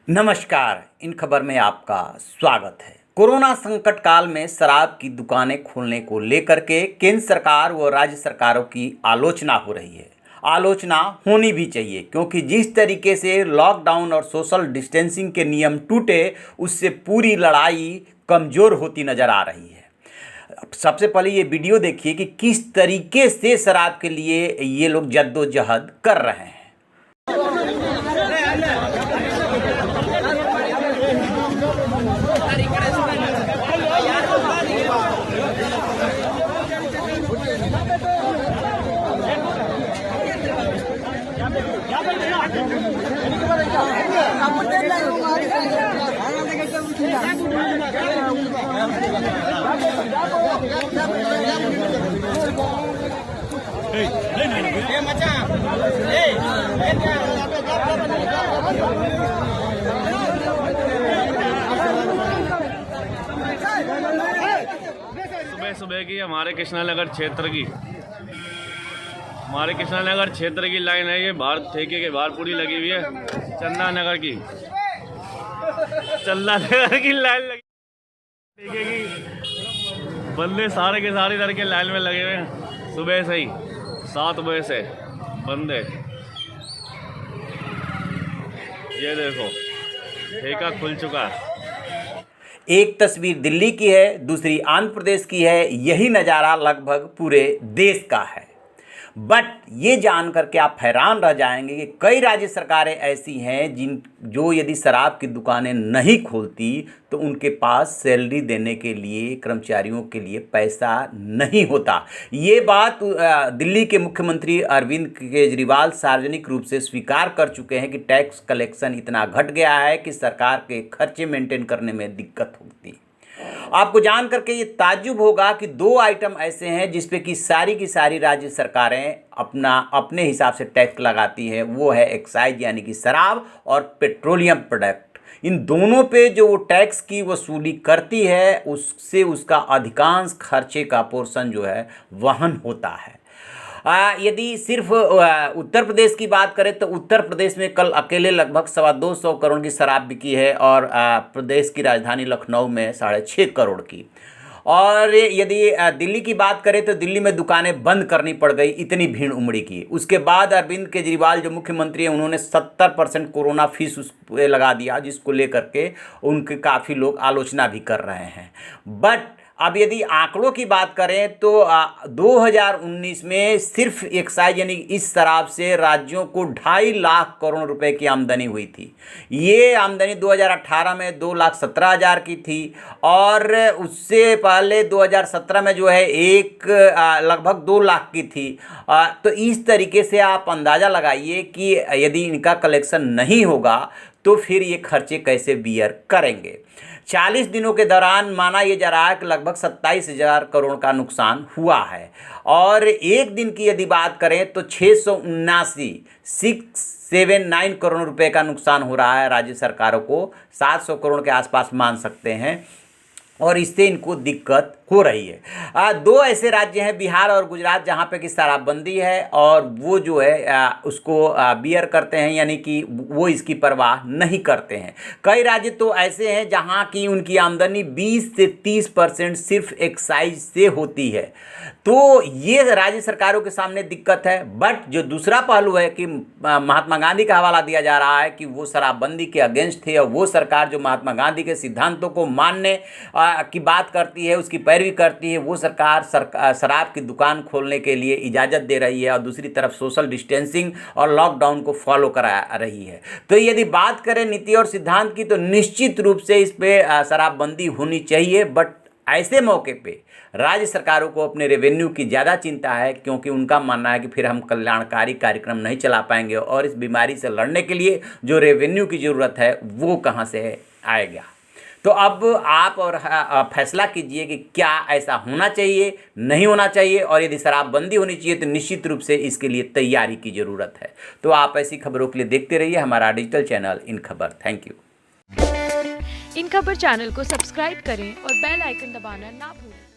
नमस्कार, इन खबर में आपका स्वागत है। कोरोना संकट काल में शराब की दुकानें खोलने को लेकर के केंद्र सरकार व राज्य सरकारों की आलोचना हो रही है। आलोचना होनी भी चाहिए, क्योंकि जिस तरीके से लॉकडाउन और सोशल डिस्टेंसिंग के नियम टूटे, उससे पूरी लड़ाई कमज़ोर होती नज़र आ रही है। सबसे पहले ये वीडियो देखिए कि किस तरीके से शराब के लिए ये लोग जद्दोजहद कर रहे हैं। सुबह सुबह की हमारे कृष्णानगर क्षेत्र की लाइन है। ये बाहर ठेके के बाहर पूरी लगी हुई है। चंदा नगर की लाइन लगी, ठेके की बंदे सारे के सारे इधर के लाइन में लगे हुए हैं। सुबह से ही 7 बजे से बंदे, ये देखो ठेका खुल चुका है। एक तस्वीर दिल्ली की है, दूसरी आंध्र प्रदेश की है। यही नज़ारा लगभग पूरे देश का है। बट ये जान करके आप हैरान रह जाएंगे कि कई राज्य सरकारें ऐसी हैं जो यदि शराब की दुकानें नहीं खोलती तो उनके पास सैलरी देने के लिए, कर्मचारियों के लिए पैसा नहीं होता। ये बात दिल्ली के मुख्यमंत्री अरविंद केजरीवाल सार्वजनिक रूप से स्वीकार कर चुके हैं कि टैक्स कलेक्शन इतना घट गया है कि सरकार के खर्चे मेंटेन करने में दिक्कत होती है। आपको जान करके ये ताज्जुब होगा कि 2 आइटम ऐसे हैं जिस पे कि सारी की सारी राज्य सरकारें अपने हिसाब से टैक्स लगाती हैं। वो है एक्साइज यानी कि शराब और पेट्रोलियम प्रोडक्ट। इन दोनों पे जो वो टैक्स की वसूली करती है, उससे उसका अधिकांश खर्चे का पोर्शन जो है वहन होता है। यदि सिर्फ उत्तर प्रदेश की बात करें तो उत्तर प्रदेश में कल अकेले लगभग 225 करोड़ की शराब बिकी है और प्रदेश की राजधानी लखनऊ में 6.5 करोड़ की। और यदि दिल्ली की बात करें तो दिल्ली में दुकानें बंद करनी पड़ गई, इतनी भीड़ उमड़ी की। उसके बाद अरविंद केजरीवाल जो मुख्यमंत्री हैं, उन्होंने 70% कोरोना फीस उस पर लगा दिया, जिसको लेकर के उनके काफ़ी लोग आलोचना भी कर रहे हैं। बट अब यदि आंकड़ों की बात करें तो 2019 में सिर्फ एक्साइज यानी इस शराब से राज्यों को 2.5 लाख करोड़ रुपए की आमदनी हुई थी। ये आमदनी 2018 में 2,17,000 की थी और उससे पहले 2017 में जो है लगभग 2 लाख की थी। तो इस तरीके से आप अंदाज़ा लगाइए कि यदि इनका कलेक्शन नहीं होगा तो फिर ये खर्चे कैसे बियर करेंगे। 40 दिनों के दौरान माना ये जा रहा है कि लगभग 27,000 करोड़ का नुकसान हुआ है। और एक दिन की यदि बात करें तो 679 करोड़ रुपए का नुकसान हो रहा है राज्य सरकारों को। 700 करोड़ के आसपास मान सकते हैं और इससे इनको दिक्कत हो रही है। 2 ऐसे राज्य हैं, बिहार और गुजरात, जहाँ पे कि शराबबंदी है और वो जो है उसको बियर करते हैं, यानी कि वो इसकी परवाह नहीं करते हैं। कई राज्य तो ऐसे हैं जहाँ की उनकी आमदनी 20 से 30% सिर्फ एक्साइज से होती है। तो ये राज्य सरकारों के सामने दिक्कत है। बट जो दूसरा पहलू है कि महात्मा गांधी का हवाला दिया जा रहा है कि वो शराबबंदी के अगेंस्ट थे और वो सरकार जो महात्मा गांधी के सिद्धांतों को मानने की बात करती है, उसकी पैरवी करती है, वो सरकार शराब की दुकान खोलने के लिए इजाज़त दे रही है और दूसरी तरफ सोशल डिस्टेंसिंग और लॉकडाउन को फॉलो करा रही है। तो यदि बात करें नीति और सिद्धांत की तो निश्चित रूप से इस पर शराबबंदी होनी चाहिए। बट ऐसे मौके पे राज्य सरकारों को अपने रेवेन्यू की ज़्यादा चिंता है, क्योंकि उनका मानना है कि फिर हम कल्याणकारी कार्यक्रम नहीं चला पाएंगे और इस बीमारी से लड़ने के लिए जो रेवेन्यू की ज़रूरत है वो कहाँ से आएगा। तो अब आप और फैसला कीजिए कि क्या ऐसा होना चाहिए, नहीं होना चाहिए, और यदि शराबबंदी होनी चाहिए तो निश्चित रूप से इसके लिए तैयारी की ज़रूरत है। तो आप ऐसी खबरों के लिए देखते रहिए हमारा डिजिटल चैनल इन खबर। Thank you. इन खबर चैनल को सब्सक्राइब करें और बेल आइकन दबाना ना भूलें।